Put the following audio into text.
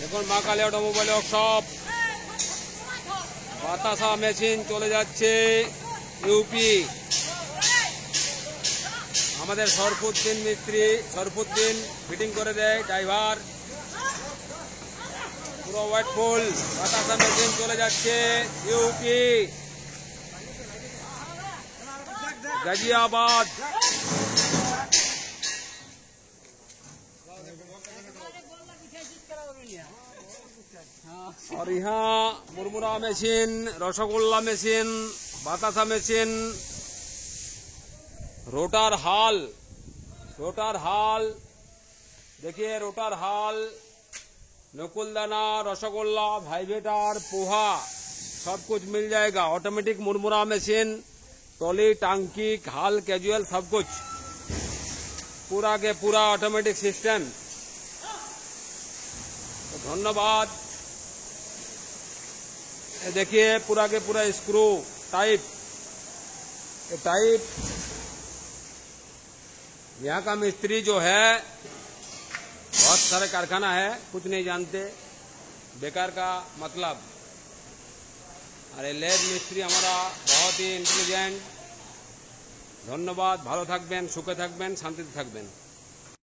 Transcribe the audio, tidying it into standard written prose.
দেখুন মা Kali automobile workshop বাতাসা মেশিন চলে যাচ্ছে ইউপি। আমাদের সরফুদ্দিন মিস্ত্রি, সরফুদ্দিন ফিটিং করে দেয়, ড্রাইভার পুরো ওয়েটফুল। বাতাসা মেশিন চলে যাচ্ছে ইউপি गाजियाबाद। और यहाँ मुरमुरा मशीन, रसगुल्ला मशीन, बातासा मशीन, रोटर हाल, देखिए रोटर हाल, नकुलदाना, रसगुल्ला, वाइब्रेटर, पोहा सब कुछ मिल जाएगा। ऑटोमेटिक मुरमुरा मशीन, ट्रॉली, टांकी, हाल, कैजुअल सब कुछ पूरा के पूरा ऑटोमेटिक सिस्टम। तो धन्यवाद। ये देखिए पूरा के पूरा स्क्रू टाइप, ये टाइप यहाँ का मिस्त्री जो है, बहुत सारे कारखाना है, कुछ नहीं जानते, बेकार का मतलब। अरे लेब मिस्त्री हमारा बहुत ही इंटेलिजेंट। धन्यवाद। भालो थाकबेन, सुखे थाकबेन, शांतिते थाकबेन।